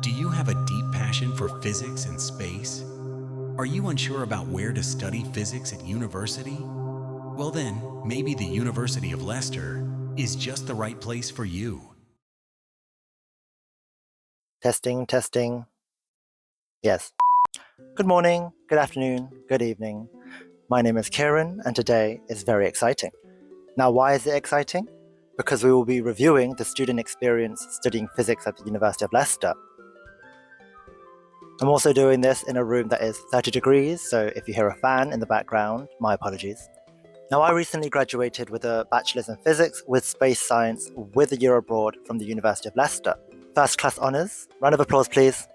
Do you have a deep passion for physics and space? Are you unsure about where to study physics at university? Well then, maybe the University of Leicester is just the right place for you. Testing, testing. Yes. Good morning, good afternoon, good evening. My name is Kieran, and today is very exciting. Now, why is it exciting? Because we will be reviewing the student experience studying physics at the University of Leicester. I'm also doing this in a room that is 30 degrees, so if you hear a fan in the background, my apologies. Now, I recently graduated with a bachelor's in physics with space science with a year abroad from the University of Leicester. First class honours. Round of applause, please.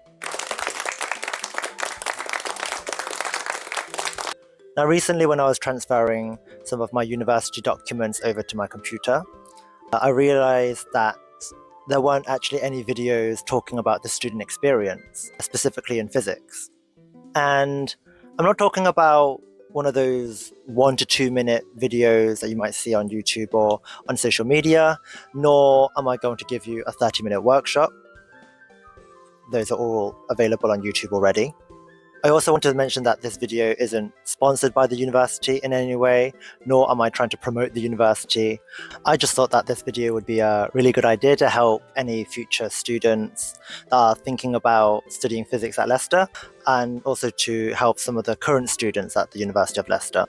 Now, recently when I was transferring some of my university documents over to my computer, I realized that there weren't actually any videos talking about the student experience, specifically in physics. And I'm not talking about one of those 1 to 2 minute videos that you might see on YouTube or on social media, nor am I going to give you a 30-minute workshop. Those are all available on YouTube already. I also want to mention that this video isn't sponsored by the university in any way, nor am I trying to promote the university. I just thought that this video would be a really good idea to help any future students that are thinking about studying physics at Leicester, and also to help some of the current students at the University of Leicester.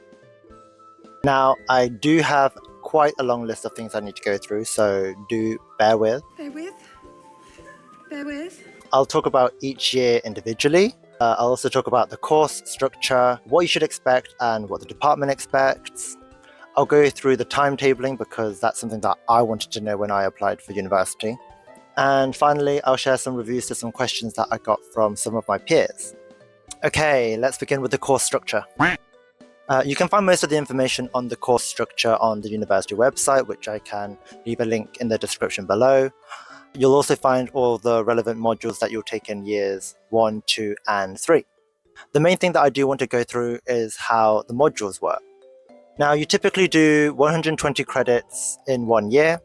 Now, I do have quite a long list of things I need to go through, so do bear with. Bear with. I'll talk about each year individually. I'll also talk about the course structure, what you should expect and what the department expects. I'll go through the timetabling because that's something that I wanted to know when I applied for university. And finally, I'll share some reviews to some questions that I got from some of my peers. Okay, let's begin with the course structure. You can find most of the information on the course structure on the university website, which I can leave a link in the description below. You'll also find all the relevant modules that you'll take in years 1, 2, and 3. The main thing that I do want to go through is how the modules work. Now, you typically do 120 credits in 1 year,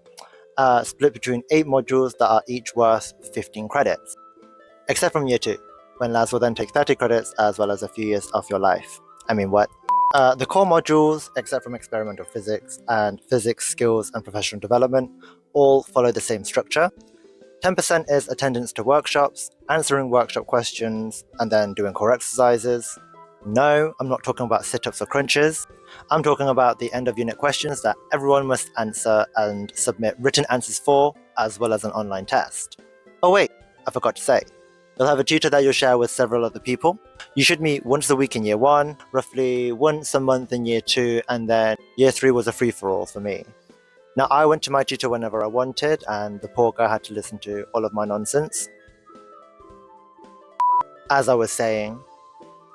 split between 8 modules that are each worth 15 credits, except from year 2, when labs will then take 30 credits as well as a few years of your life. I mean, what? The core modules, except from experimental physics and physics skills and professional development, all follow the same structure. 10% is attendance to workshops, answering workshop questions, and then doing core exercises. No, I'm not talking about sit-ups or crunches. I'm talking about the end of unit questions that everyone must answer and submit written answers for, as well as an online test. Oh wait, I forgot to say. You'll have a tutor that you'll share with several other people. You should meet once a week in year 1, roughly once a month in year 2, and then year 3 was a free-for-all for me. Now, I went to my tutor whenever I wanted, and the poor guy had to listen to all of my nonsense. As I was saying,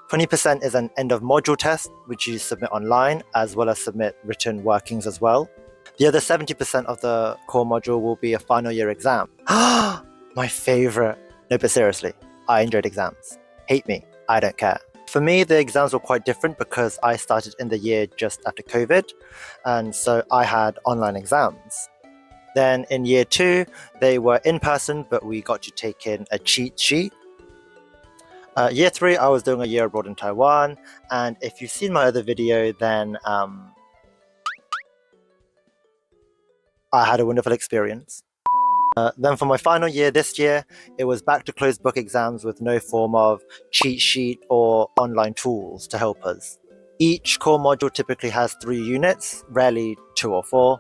20% is an end of module test, which you submit online, as well as submit written workings as well. The other 70% of the core module will be a final year exam. My favorite. No, but seriously, I enjoyed exams. Hate me, I don't care. For me, the exams were quite different because I started in the year just after COVID, and so I had online exams. Then in year 2, they were in person, but we got to take in a cheat sheet. Year 3, I was doing a year abroad in Taiwan, and if you've seen my other video, then I had a wonderful experience. Then for my final year this year, it was back to closed book exams with no form of cheat sheet or online tools to help us. Each core module typically has 3 units, rarely 2 or 4,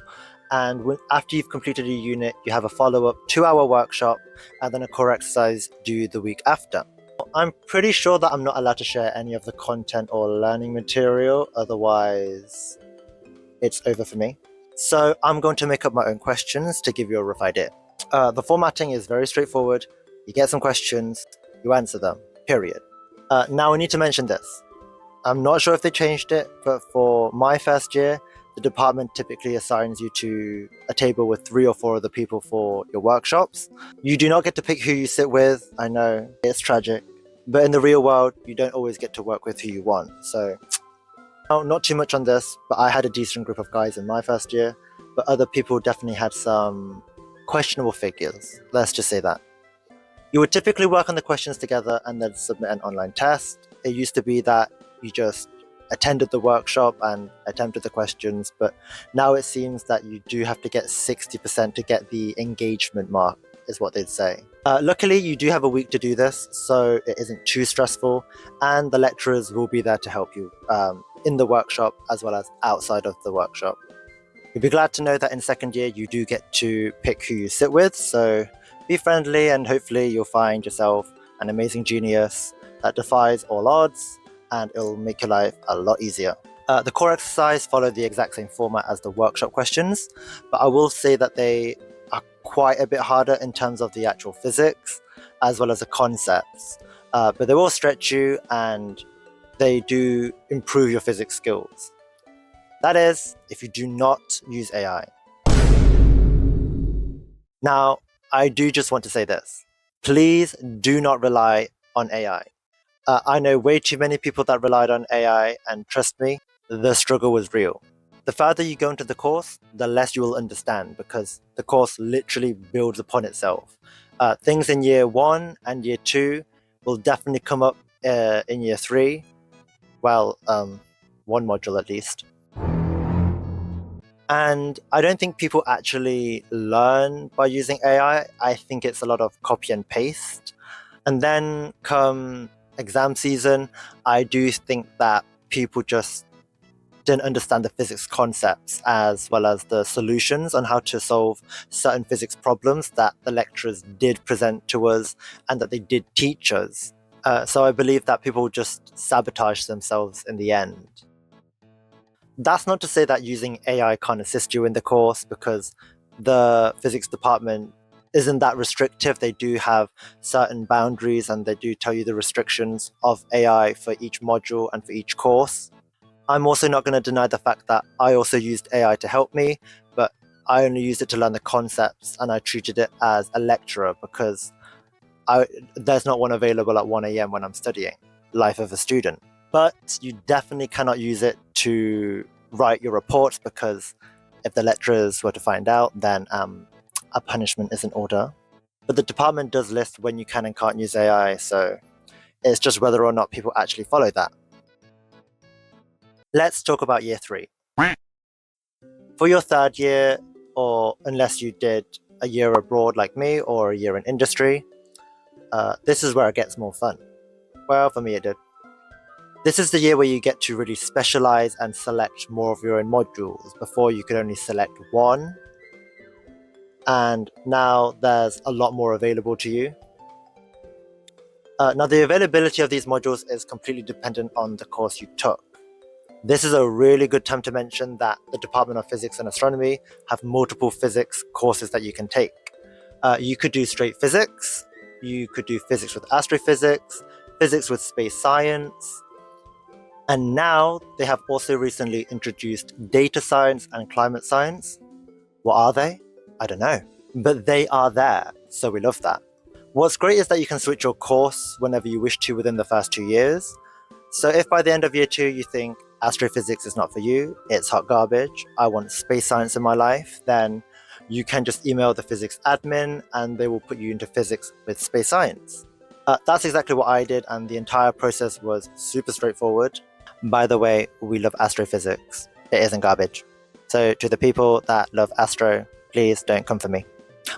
and after you've completed a unit, you have a follow-up 2-hour workshop and then a core exercise due the week after. I'm pretty sure that I'm not allowed to share any of the content or learning material, otherwise it's over for me. So I'm going to make up my own questions to give you a rough idea. The formatting is very straightforward. You get some questions, you answer them, period. Now I need to mention this. I'm not sure if they changed it, but for my first year, the department typically assigns you to a table with 3 or 4 other people for your workshops. You do not get to pick who you sit with. I know, it's tragic. But in the real world, you don't always get to work with who you want. So, not too much on this, but I had a decent group of guys in my first year, but other people definitely had some questionable figures. Let's just say that. You would typically work on the questions together and then submit an online test. It used to be that you just attended the workshop and attempted the questions, but now it seems that you do have to get 60% to get the engagement mark, is what they'd say. Luckily, you do have a week to do this, so it isn't too stressful, and the lecturers will be there to help you in the workshop as well as outside of the workshop. You'll be glad to know that in second year you do get to pick who you sit with, so be friendly and hopefully you'll find yourself an amazing genius that defies all odds, and it'll make your life a lot easier. The core exercise follow the exact same format as the workshop questions, but I will say that they are quite a bit harder in terms of the actual physics as well as the concepts, but they will stretch you and they do improve your physics skills. That is, if you do not use AI. Now, I do just want to say this. Please do not rely on AI. I know way too many people that relied on AI, and trust me, the struggle was real. The further you go into the course, the less you will understand because the course literally builds upon itself. Things in year 1 and year 2 will definitely come up in year 3. Well, one module at least. And I don't think people actually learn by using AI. I think it's a lot of copy and paste. And then come exam season, I do think that people just didn't understand the physics concepts as well as the solutions on how to solve certain physics problems that the lecturers did present to us and that they did teach us. So I believe that people just sabotage themselves in the end. That's not to say that using AI can't assist you in the course, because the physics department isn't that restrictive. They do have certain boundaries and they do tell you the restrictions of AI for each module and for each course. I'm also not going to deny the fact that I also used AI to help me, but I only used it to learn the concepts and I treated it as a lecturer because there's not one available at 1 a.m. when I'm studying. Life of a student. But you definitely cannot use it to write your reports, because if the lecturers were to find out, then a punishment is in order. But the department does list when you can and can't use AI, so it's just whether or not people actually follow that. Let's talk about year 3. For your third year, or unless you did a year abroad like me or a year in industry, this is where it gets more fun. Well, for me it did. This is the year where you get to really specialize and select more of your own modules. Before you could only select one, and now there's a lot more available to you. Now the availability of these modules is completely dependent on the course you took. This is a really good time to mention that the Department of Physics and Astronomy have multiple physics courses that you can take. You could do straight physics, you could do physics with astrophysics, physics with space science, and now they have also recently introduced data science and climate science. What are they? I don't know, but they are there, so we love that. What's great is that you can switch your course whenever you wish to within the first 2 years. So if by the end of year 2 you think astrophysics is not for you, it's hot garbage, I want space science in my life, then you can just email the physics admin and they will put you into physics with space science. That's exactly what I did, and the entire process was super straightforward. By the way, we love astrophysics. It isn't garbage. So to the people that love astro, please don't come for me.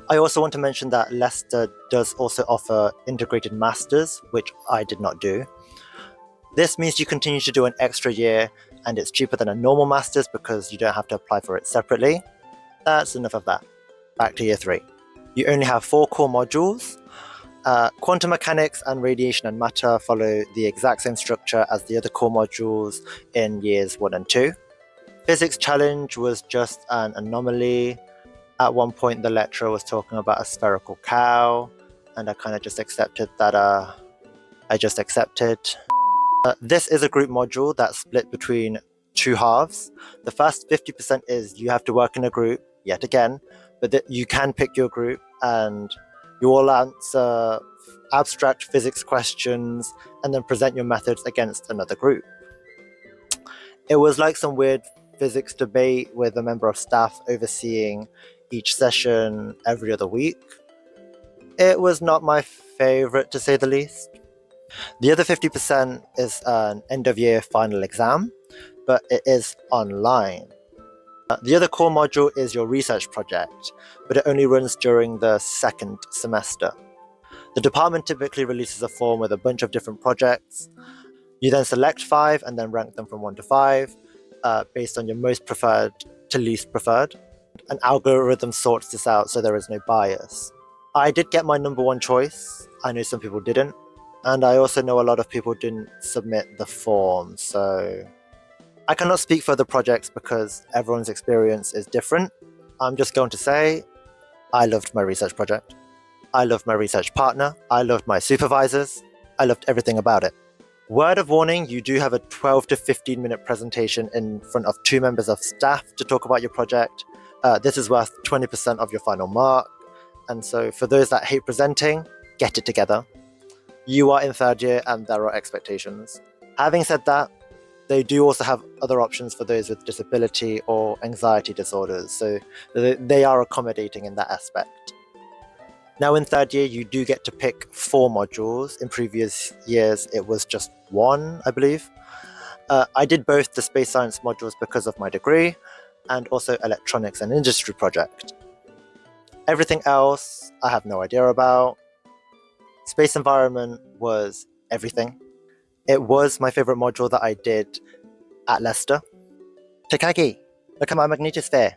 I also want to mention that Leicester does also offer integrated masters, which I did not do. This means you continue to do an extra year, and it's cheaper than a normal master's because you don't have to apply for it separately. That's enough of that. Back to year 3. You only have 4 core modules. Quantum mechanics and radiation and matter follow the exact same structure as the other core modules in years 1 and 2. Physics challenge was just an anomaly. At one point the lecturer was talking about a spherical cow, and I kind of just accepted that. This is a group module that's split between 2 halves. The first 50% is you have to work in a group, yet again, but you can pick your group and you all answer abstract physics questions and then present your methods against another group. It was like some weird physics debate with a member of staff overseeing each session every other week. It was not my favorite to say the least. The other 50% is an end of year final exam, but it is online. The other core module is your research project, but it only runs during the second semester. The department typically releases a form with a bunch of different projects. You then select 5 and then rank them from 1 to 5 based on your most preferred to least preferred. An algorithm sorts this out so there is no bias. I did get my number 1 choice. I know some people didn't. And I also know a lot of people didn't submit the form, so I cannot speak for the projects because everyone's experience is different. I'm just going to say I loved my research project. I loved my research partner. I loved my supervisors. I loved everything about it. Word of warning, you do have a 12 to 15 minute presentation in front of 2 members of staff to talk about your project. This is worth 20% of your final mark. And so for those that hate presenting, get it together. You are in 3rd year and there are expectations. Having said that, they do also have other options for those with disability or anxiety disorders, so they are accommodating in that aspect. Now in 3rd year, you do get to pick 4 modules. In previous years, it was just 1, I believe. I did both the space science modules because of my degree, and also electronics and industry project. Everything else, I have no idea about. Space environment was everything. It was my favorite module that I did at Leicester. Takagi, look at my magnetosphere.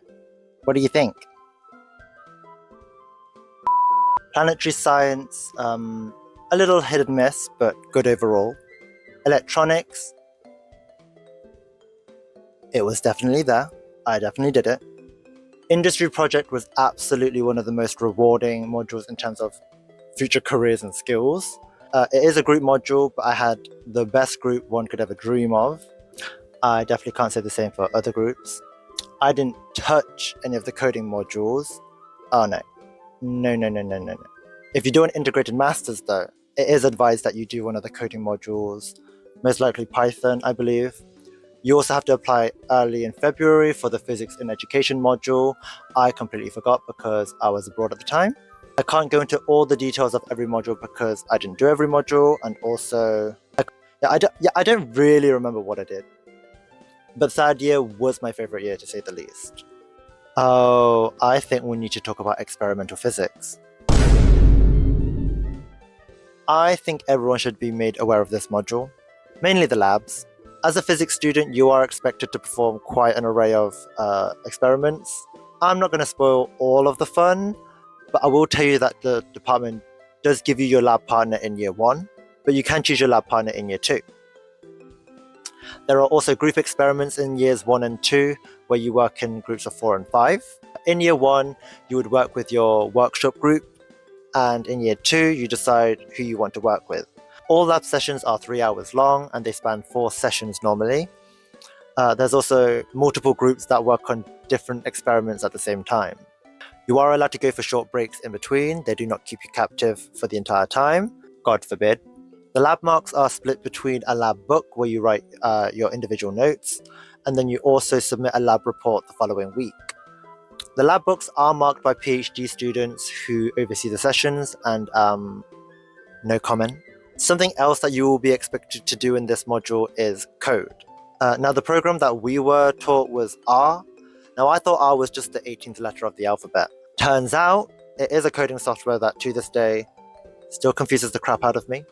What do you think? Planetary science, a little hit and miss, but good overall. Electronics, it was definitely there. I definitely did it. Industry project was absolutely one of the most rewarding modules in terms of future careers and skills. It is a group module, but I had the best group one could ever dream of. I definitely can't say the same for other groups. I didn't touch any of the coding modules. Oh no. No. If you do an integrated masters though, it is advised that you do one of the coding modules, most likely Python, I believe. You also have to apply early in February for the physics in education module. I completely forgot because I was abroad at the time. I can't go into all the details of every module because I didn't do every module, and also I don't really remember what I did. But 3rd year was my favorite year to say the least. Oh, I think we need to talk about experimental physics. I think everyone should be made aware of this module, mainly the labs. As a physics student, you are expected to perform quite an array of experiments. I'm not going to spoil all of the fun, but I will tell you that the department does give you your lab partner in year 1, but you can choose your lab partner in year 2. There are also group experiments in years 1 and 2, where you work in groups of 4 and 5. In year 1, you would work with your workshop group, and in year 2, you decide who you want to work with. All lab sessions are 3 hours long, and they span 4 sessions normally. There's also multiple groups that work on different experiments at the same time. You are allowed to go for short breaks in between. They do not keep you captive for the entire time, God forbid. The lab marks are split between a lab book where you write your individual notes, and then you also submit a lab report the following week. The lab books are marked by PhD students who oversee the sessions, and no comment. Something else that you will be expected to do in this module is code. Now the program that we were taught was R. Now I thought R was just the 18th letter of the alphabet. Turns out it is a coding software that to this day still confuses the crap out of me.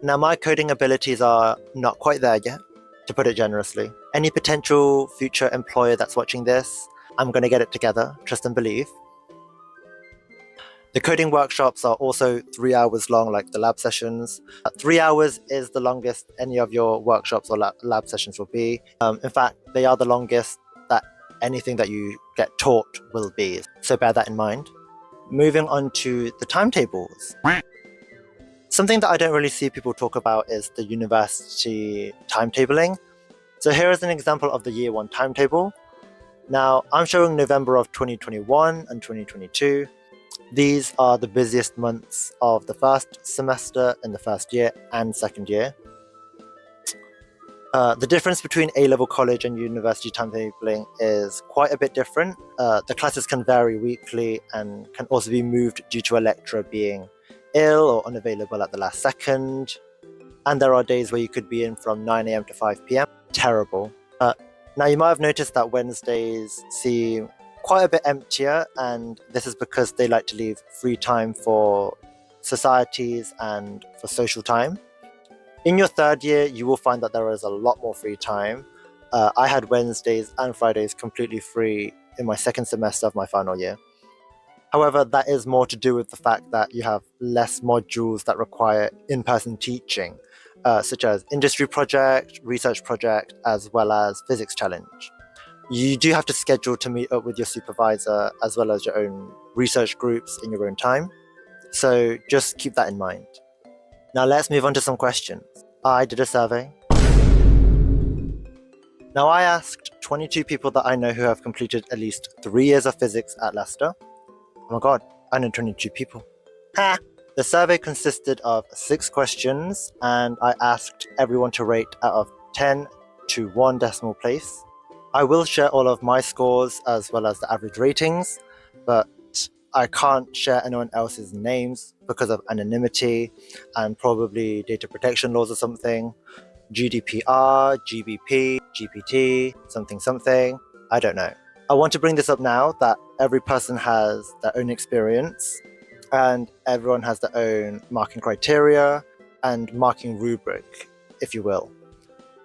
Now my coding abilities are not quite there yet, to put it generously. Any potential future employer that's watching this, I'm going to get it together, trust and believe. The coding workshops are also 3 hours long, like the lab sessions. 3 hours is the longest any of your workshops or lab sessions will be. In fact, they are the longest that anything that you get taught will be. So bear that in mind. Moving on to the timetables. Something that I don't really see people talk about is the university timetabling. So here is an example of the year 1 timetable. Now, I'm showing November of 2021 and 2022. These are the busiest months of the first semester in the first year and second year. The difference between A-level college and university timetabling is quite a bit different. The classes can vary weekly and can also be moved due to a lecturer being ill or unavailable at the last second. And there are days where you could be in from 9 a.m. to 5 p.m. Terrible. Now, you might have noticed that Wednesdays seem quite a bit emptier, and this is because they like to leave free time for societies and for social time. In your third year, you will find that there is a lot more free time. I had Wednesdays and Fridays completely free in my second semester of my final year. However, that is more to do with the fact that you have less modules that require in-person teaching, such as industry project, research project, as well as physics challenge. You do have to schedule to meet up with your supervisor as well as your own research groups in your own time. So just keep that in mind. Now let's move on to some questions. I did a survey. Now I asked 22 people that I know who have completed at least 3 years of physics at Leicester. Oh my god, I know 22 people. Ha! The survey consisted of 6 questions, and I asked everyone to rate out of 10 to 1 decimal place. I will share all of my scores as well as the average ratings, but I can't share anyone else's names because of anonymity and probably data protection laws or something. GDPR, GBP, GPT, something, I don't know. I want to bring this up now that every person has their own experience and everyone has their own marking criteria and marking rubric, if you will.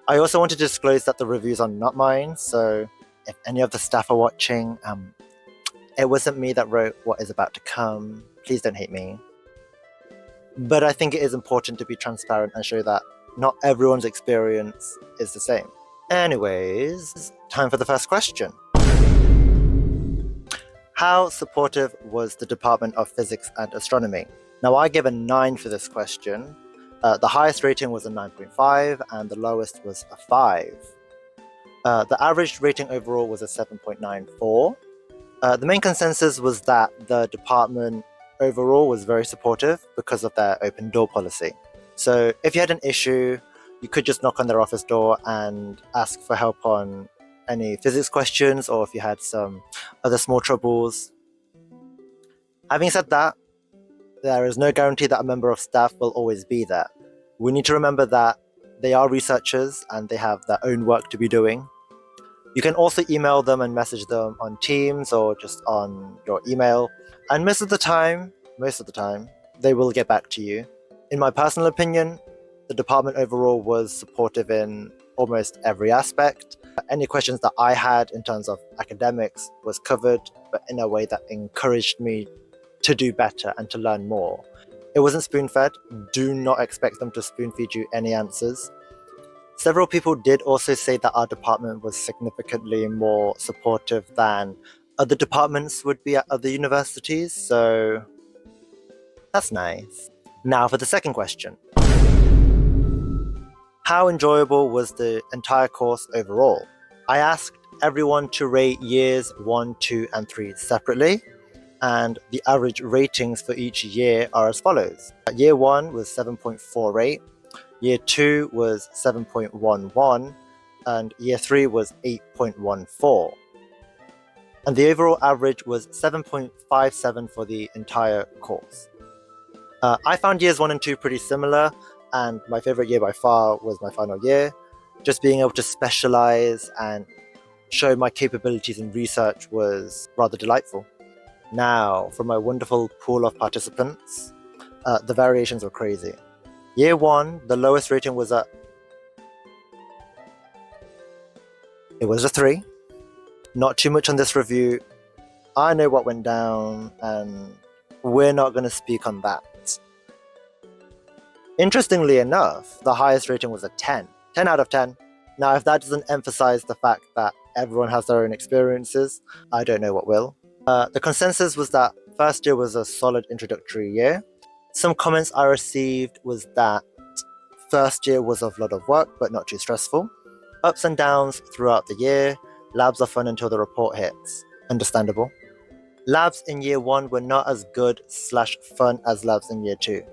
I also want to disclose that the reviews are not mine, so if any of the staff are watching, it wasn't me that wrote what is about to come. Please don't hate me. But I think it is important to be transparent and show that not everyone's experience is the same. Anyways, time for the first question. How supportive was the Department of Physics and Astronomy? Now, I give a 9 for this question. The highest rating was a 9.5 and the lowest was a 5. The average rating overall was a 7.94. The main consensus was that the department overall was very supportive because of their open door policy. So if you had an issue, you could just knock on their office door and ask for help on any physics questions, or if you had some other small troubles. Having said that, there is no guarantee that a member of staff will always be there. We need to remember that they are researchers and they have their own work to be doing. You can also email them and message them on Teams or just on your email, and most of the time, they will get back to you. In my personal opinion, the department overall was supportive in almost every aspect. Any questions that I had in terms of academics was covered, but in a way that encouraged me to do better and to learn more. It wasn't spoon-fed. Do not expect them to spoon-feed you any answers. Several people did also say that our department was significantly more supportive than other departments would be at other universities, so that's nice. Now for the second question. How enjoyable was the entire course overall? I asked everyone to rate years 1, 2, and 3 separately, and the average ratings for each year are as follows. Year 1 was 7.48, Year 2 was 7.11, and Year 3 was 8.14. And the overall average was 7.57 for the entire course. I found years 1 and 2 pretty similar, and my favorite year by far was my final year. Just being able to specialize and show my capabilities in research was rather delightful. Now, for my wonderful pool of participants, the variations were crazy. Year 1, the lowest rating was a 3. Not too much on this review. I know what went down, and we're not going to speak on that. Interestingly enough, the highest rating was a 10. 10 out of 10. Now, if that doesn't emphasize the fact that everyone has their own experiences, I don't know what will. The consensus was that first year was a solid introductory year. Some comments I received was that first year was a lot of work, but not too stressful. Ups and downs throughout the year. Labs are fun until the report hits. Understandable. Labs in year 1 were not as good/fun as labs in year 2.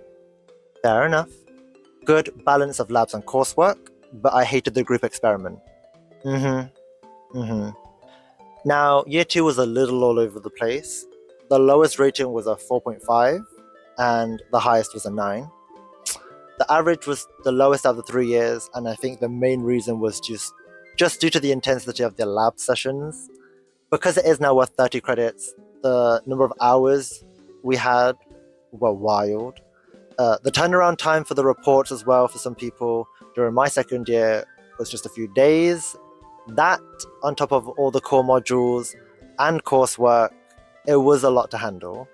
Fair enough. Good balance of labs and coursework, but I hated the group experiment. Now, year 2 was a little all over the place. The lowest rating was a 4.5, and the highest was a 9. The average was the lowest out of the 3 years, and I think the main reason was just due to the intensity of the lab sessions. Because it is now worth 30 credits, the number of hours we had were wild. The turnaround time for the reports as well for some people during my second year was just a few days. That, on top of all the core modules and coursework, it was a lot to handle.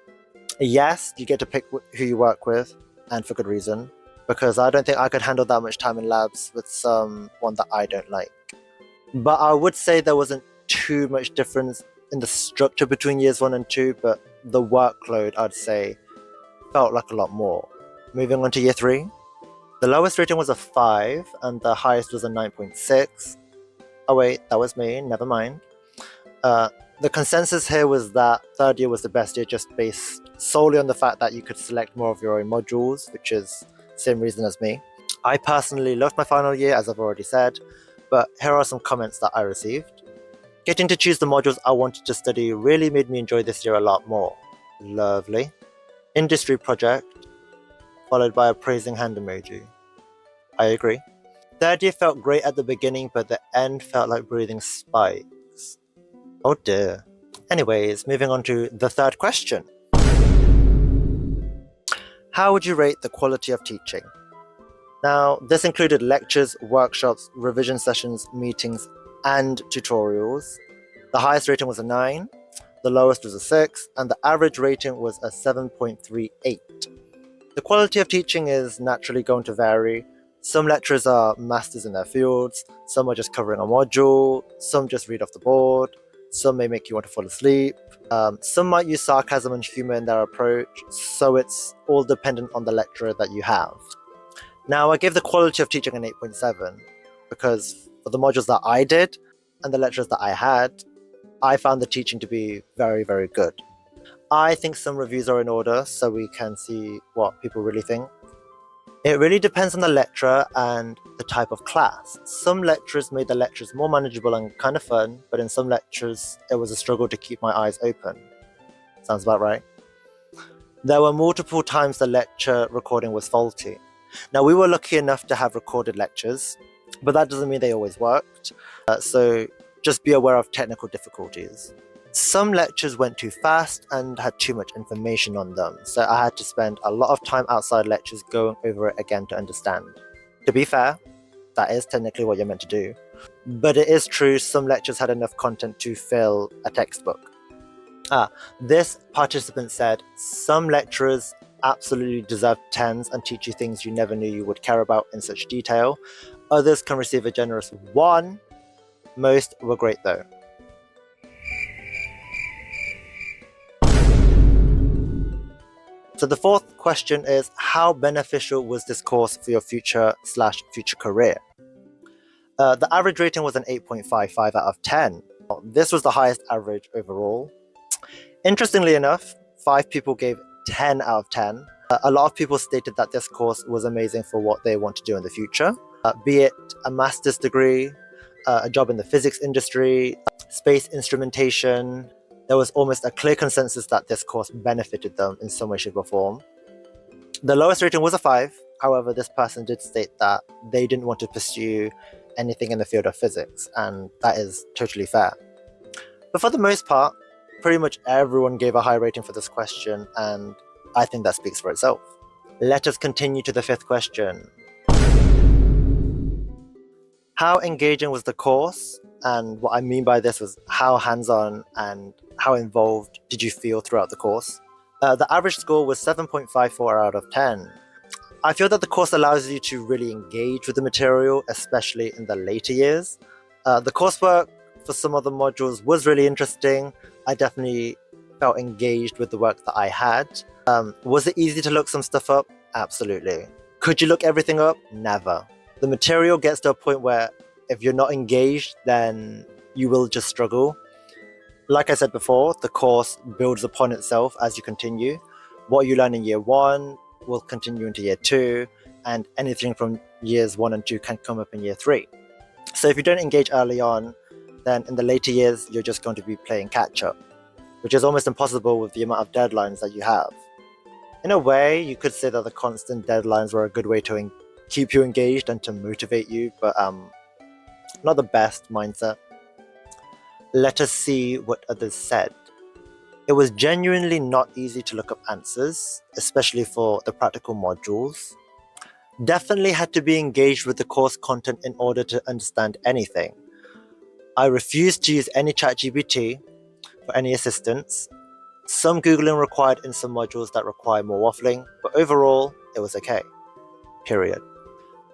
Yes, you get to pick who you work with, and for good reason, because I don't think I could handle that much time in labs with someone that I don't like. But I would say there wasn't too much difference in the structure between years 1 and 2, but the workload, I'd say, felt like a lot more. Moving on to year 3, the lowest rating was a 5 and the highest was a 9.6. Oh wait, that was me, never mind. The consensus here was that third year was the best year, just based solely on the fact that you could select more of your own modules, which is the same reason as me. I personally loved my final year, as I've already said, but here are some comments that I received. Getting to choose the modules I wanted to study really made me enjoy this year a lot more. Lovely. Industry project, followed by a praising hand emoji. I agree. Third year felt great at the beginning, but the end felt like breathing spikes. Oh dear. Anyways, moving on to the third question. How would you rate the quality of teaching? Now, this included lectures, workshops, revision sessions, meetings, and tutorials. The highest rating was a 9, the lowest was a 6, and the average rating was a 7.38. The quality of teaching is naturally going to vary. Some lecturers are masters in their fields, some are just covering a module, some just read off the board, some may make you want to fall asleep, some might use sarcasm and humor in their approach, so it's all dependent on the lecturer that you have. Now, I gave the quality of teaching an 8.7 because for the modules that I did and the lecturers that I had, I found the teaching to be very, very good. I think some reviews are in order so we can see what people really think. It really depends on the lecturer and the type of class. Some lecturers made the lectures more manageable and kind of fun, but in some lectures, it was a struggle to keep my eyes open. Sounds about right. There were multiple times the lecture recording was faulty. Now, we were lucky enough to have recorded lectures, but that doesn't mean they always worked. So just be aware of technical difficulties. Some lectures went too fast and had too much information on them, so I had to spend a lot of time outside lectures going over it again to understand. To be fair, that is technically what you're meant to do, but it is true some lectures had enough content to fill a textbook. This participant said, some lecturers absolutely deserve 10s and teach you things you never knew you would care about in such detail. Others can receive a generous 1. Most were great though. So the fourth question is, how beneficial was this course for your future career? The average rating was an 8.55 out of 10. This was the highest average overall. Interestingly enough, 5 people gave 10 out of 10. A lot of people stated that this course was amazing for what they want to do in the future, be it a master's degree, a job in the physics industry, space instrumentation. There was almost a clear consensus that this course benefited them in some way, shape, or form. The lowest rating was a 5. However, this person did state that they didn't want to pursue anything in the field of physics, and that is totally fair. But for the most part, pretty much everyone gave a high rating for this question, and I think that speaks for itself. Let us continue to the 5th question. How engaging was the course? And what I mean by this was how hands-on and how involved did you feel throughout the course? The average score was 7.54 out of 10. I feel that the course allows you to really engage with the material, especially in the later years. The coursework for some of the modules was really interesting. I definitely felt engaged with the work that I had. Was it easy to look some stuff up? Absolutely. Could you look everything up? Never. The material gets to a point where if you're not engaged, then you will just struggle. Like I said before, the course builds upon itself as you continue. What you learn in year 1 will continue into year 2, and anything from years 1 and 2 can come up in year 3. So if you don't engage early on, then in the later years, you're just going to be playing catch up, which is almost impossible with the amount of deadlines that you have. In a way, you could say that the constant deadlines were a good way to keep you engaged and to motivate you, but not the best mindset. Let us see what others said. It was genuinely not easy to look up answers, especially for the practical modules. Definitely had to be engaged with the course content in order to understand anything. I refused to use any ChatGPT for any assistance. Some Googling required in some modules that require more waffling, but overall, it was okay. Period.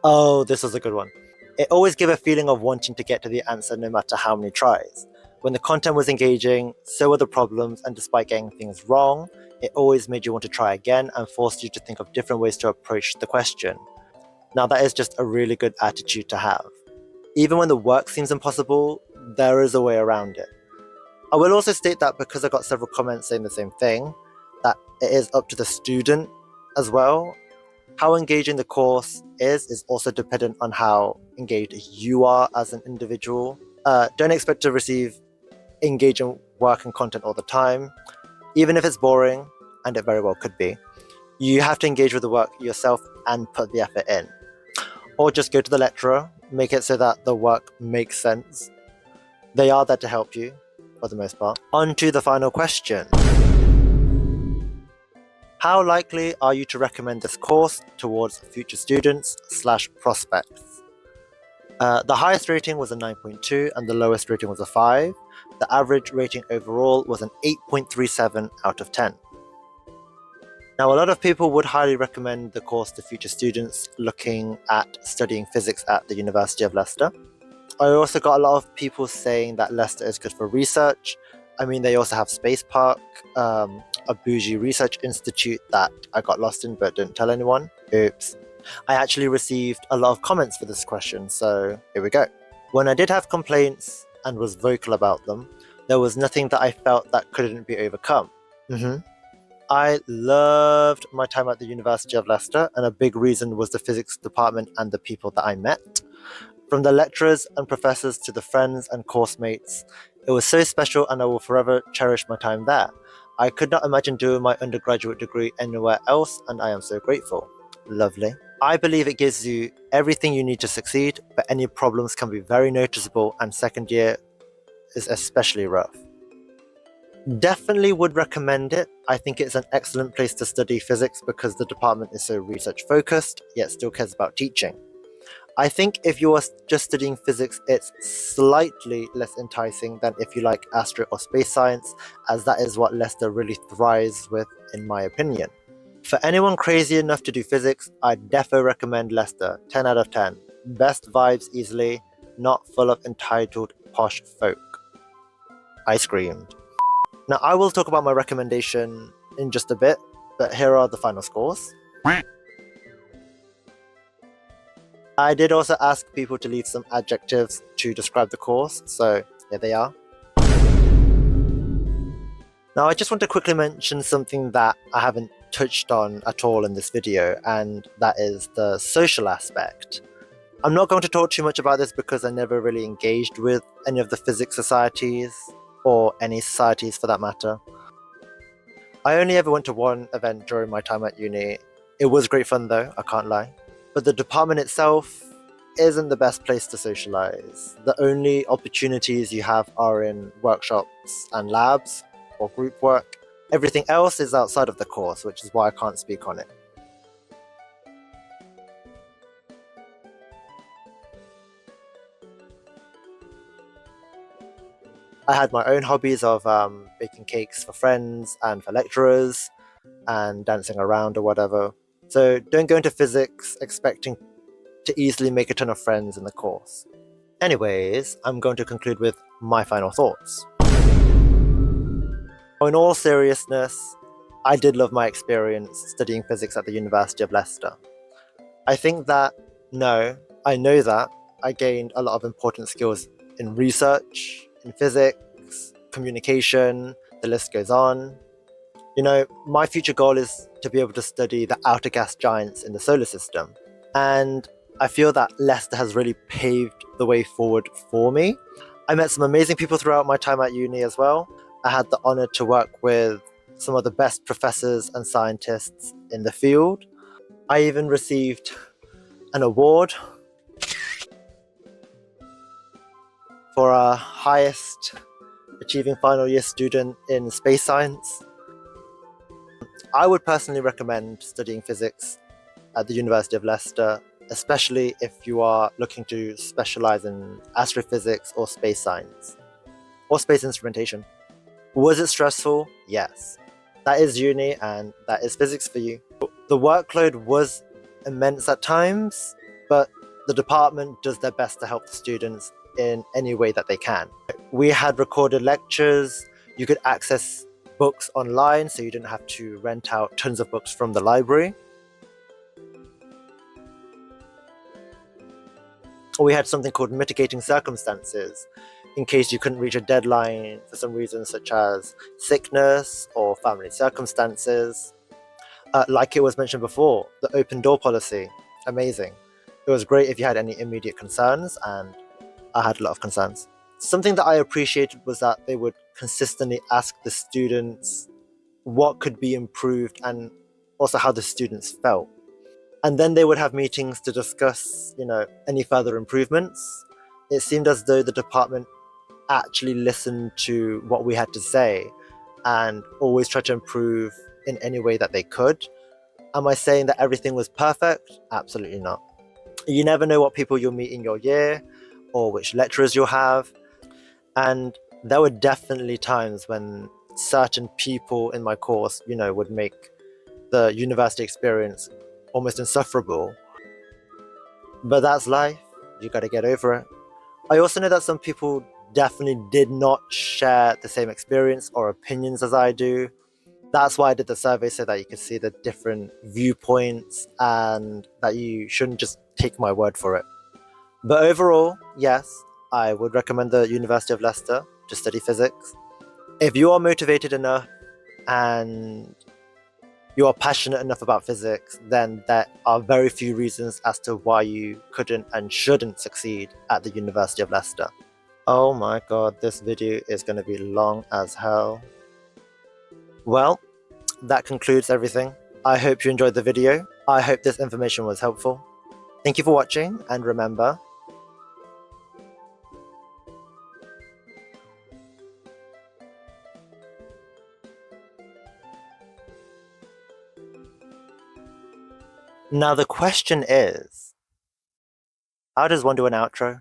Oh, this was a good one. It always gave a feeling of wanting to get to the answer no matter how many tries. When the content was engaging, so were the problems, and despite getting things wrong, it always made you want to try again and forced you to think of different ways to approach the question. Now that is just a really good attitude to have. Even when the work seems impossible, there is a way around it. I will also state that because I got several comments saying the same thing, that it is up to the student as well. How engaging the course is also dependent on how engaged you are as an individual. Don't expect to receive engaging work and content all the time, even if it's boring, and it very well could be. You have to engage with the work yourself and put the effort in. Or just go to the lecturer, make it so that the work makes sense. They are there to help you, for the most part. On to the final question. How likely are you to recommend this course towards future students/prospects? The highest rating was a 9.2 and the lowest rating was a 5. The average rating overall was an 8.37 out of 10. Now, a lot of people would highly recommend the course to future students looking at studying physics at the University of Leicester. I also got a lot of people saying that Leicester is good for research. I mean, they also have Space Park, a bougie research institute that I got lost in but didn't tell anyone. Oops. I actually received a lot of comments for this question, so here we go. When I did have complaints and was vocal about them, there was nothing that I felt that couldn't be overcome. I loved my time at the University of Leicester, and a big reason was the physics department and the people that I met. From the lecturers and professors to the friends and course mates, it was so special and I will forever cherish my time there. I could not imagine doing my undergraduate degree anywhere else, and I am so grateful. Lovely. I believe it gives you everything you need to succeed, but any problems can be very noticeable, and second year is especially rough. Definitely would recommend it. I think it's an excellent place to study physics because the department is so research focused, yet still cares about teaching. I think if you are just studying physics, it's slightly less enticing than if you like astro or space science, as that is what Leicester really thrives with, in my opinion. For anyone crazy enough to do physics, I'd defo recommend Leicester, 10 out of 10. Best vibes easily, not full of entitled posh folk. I screamed. Now I will talk about my recommendation in just a bit, but here are the final scores. I did also ask people to leave some adjectives to describe the course, so here they are. Now I just want to quickly mention something that I haven't touched on at all in this video, and that is the social aspect. I'm not going to talk too much about this because I never really engaged with any of the physics societies, or any societies for that matter. I only ever went to one event during my time at uni. It was great fun though, I can't lie. But the department itself isn't the best place to socialize. The only opportunities you have are in workshops and labs or group work. Everything else is outside of the course, which is why I can't speak on it. I had my own hobbies of baking cakes for friends and for lecturers and dancing around or whatever. So don't go into physics expecting to easily make a ton of friends in the course. Anyways, I'm going to conclude with my final thoughts. In all seriousness, I did love my experience studying physics at the University of Leicester. I think that, I know that I gained a lot of important skills in research, in physics, communication, the list goes on. My future goal is to be able to study the outer gas giants in the solar system. And I feel that Leicester has really paved the way forward for me. I met some amazing people throughout my time at uni as well. I had the honor to work with some of the best professors and scientists in the field. I even received an award for our highest achieving final year student in space science. I would personally recommend studying physics at the University of Leicester, especially if you are looking to specialize in astrophysics or space science or space instrumentation. Was it stressful? Yes. That is uni and that is physics for you. The workload was immense at times, but the department does their best to help the students in any way that they can. We had recorded lectures, you could access books online, so you didn't have to rent out tons of books from the library. We had something called mitigating circumstances in case you couldn't reach a deadline for some reason, such as sickness or family circumstances. Like it was mentioned before, the open door policy, amazing. It was great if you had any immediate concerns, and I had a lot of concerns. Something that I appreciated was that they would consistently ask the students what could be improved and also how the students felt. And then they would have meetings to discuss, any further improvements. It seemed as though the department actually listened to what we had to say and always tried to improve in any way that they could. Am I saying that everything was perfect? Absolutely not. You never know what people you'll meet in your year or which lecturers you'll have. And there were definitely times when certain people in my course, would make the university experience almost insufferable. But that's life. You got to get over it. I also know that some people definitely did not share the same experience or opinions as I do. That's why I did the survey, so that you could see the different viewpoints and that you shouldn't just take my word for it. But overall, yes, I would recommend the University of Leicester to study physics. If you are motivated enough and you are passionate enough about physics, then there are very few reasons as to why you couldn't and shouldn't succeed at the University of Leicester. Oh my god, this video is going to be long as hell. Well, that concludes everything. I hope you enjoyed the video. I hope this information was helpful. Thank you for watching, and remember, now the question is, how does one do an outro?